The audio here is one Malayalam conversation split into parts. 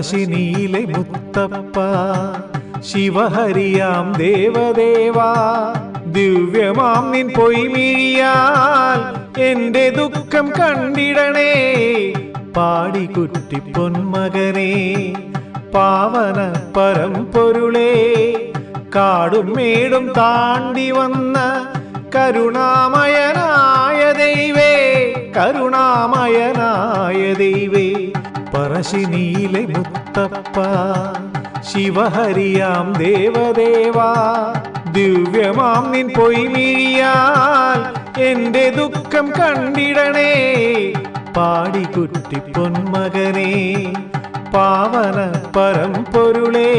പറശ്ശിനിയിലെ മുത്തപ്പ ശിവഹരിയാം ദേവദേവാ ദിവ്യമാം നിൻ പൊയ്മിഴിയാൽ എന്റെ ദുഃഖം കണ്ടിടണേ പാടിക്കുറ്റി പൊന്മകനേ പാവന പരമ്പൊരുളേ കാടും മേടും താണ്ടി വന്ന കരുണാമയനായ ദൈവേ കരുണാമയനായ ദൈവേ പറശ്ശിനിയിലെ മുത്തപ്പ ശിവഹരിയാം ദേവദേവാ ദിവ്യമാം നിൻ പൊയ്മിഴിയാൽ എന്റെ ദുഃഖം കണ്ടിടണേ പാടിക്കുറ്റി പൊന്മകനേ പാവന പരമ്പൊരുളേ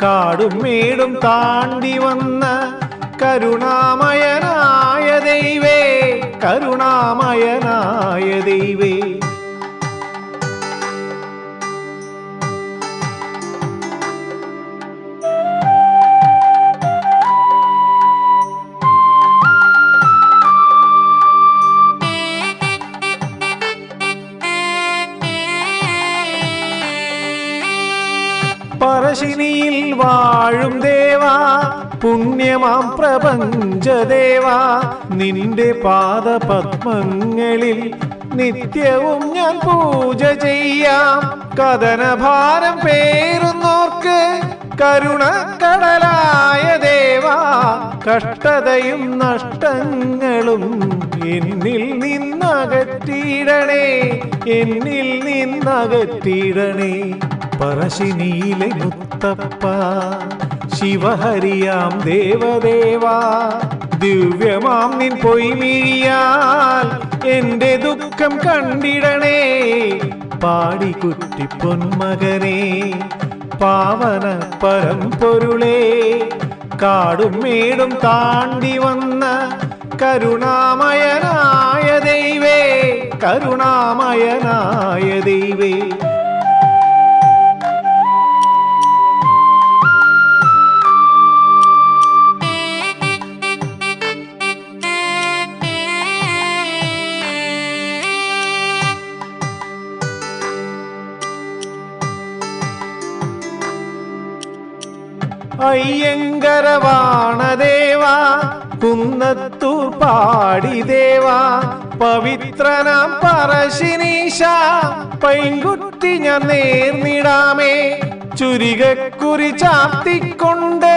കാടും മേടും താണ്ടി വന്ന കരുണാമയനായ ദൈവേ കരുണാമയനായ ദൈവേ പറശ്ശിനിയിൽ വാഴും ദേവാ പുണ്യമാം പ്രപഞ്ചദേവാ നിന്റെ പാദപത്മങ്ങളിൽ നിത്യവും ഞാൻ പൂജ ചെയ്യാം കഥനഭാരം പേറുന്നോർക്ക് കരുണക്കടലായ ദേവാ കഷ്ടതയും നഷ്ടങ്ങളും എന്നിൽ നിന്നകറ്റിയിടണേ എന്നിൽ നിന്നകറ്റിയിടണേ പറശ്ശിനിയിലെ മുത്തപ്പ ശിവഹരിയാം ദേവദേവാ ദിവ്യമാം നിൻ പൊയ്മിഴിയാൽ എന്റെ ദുഃഖം കണ്ടിടണേ പാടിക്കുറ്റി പൊന്മകനേ പാവന പരമ്പൊരുളേ കാടും മേടും താണ്ടി വന്ന കരുണാമയനായ ദൈവേ കരുണാമയനായ ദൈവേ അയ്യങ്കരവാണദേവാ കുന്നത്തൂർ പാടിദേവാ പവിത്രനാം പറശ്ശിനീശ പൈങ്കുറ്റി ഞാൻ നേർന്നിടാമേ ചുരികക്കുറി ചാത്തിക്കൊണ്ട്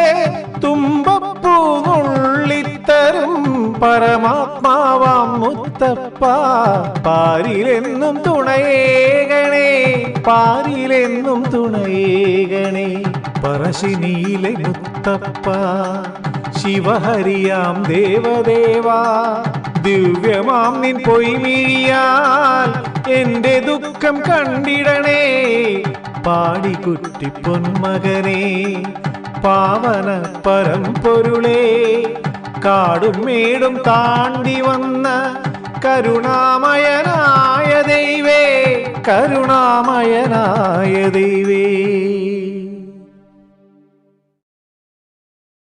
തുമ്പപ്പൂ നുള്ളിത്തരും പരമാത്മാവാം മുത്തപ്പ പാരിലെന്നും തുണയേകണേ പാരിലെന്നും തുണയേകണേ പറശ്ശിനിയിലെ മുത്തപ്പ ശിവഹരിയാം ദേവദേവാ ദിവ്യമാം നിൻ പൊയ്മിഴിയാൽ എന്റെ ദുഃഖം കണ്ടിടണേ പാടിക്കുറ്റി പൊന്മകനേ പാവന പരമ്പൊരുളേ കാടും മേടും താണ്ടി വന്ന കരുണാമയനായ ദൈവേ കരുണാമയനായ ദൈവേ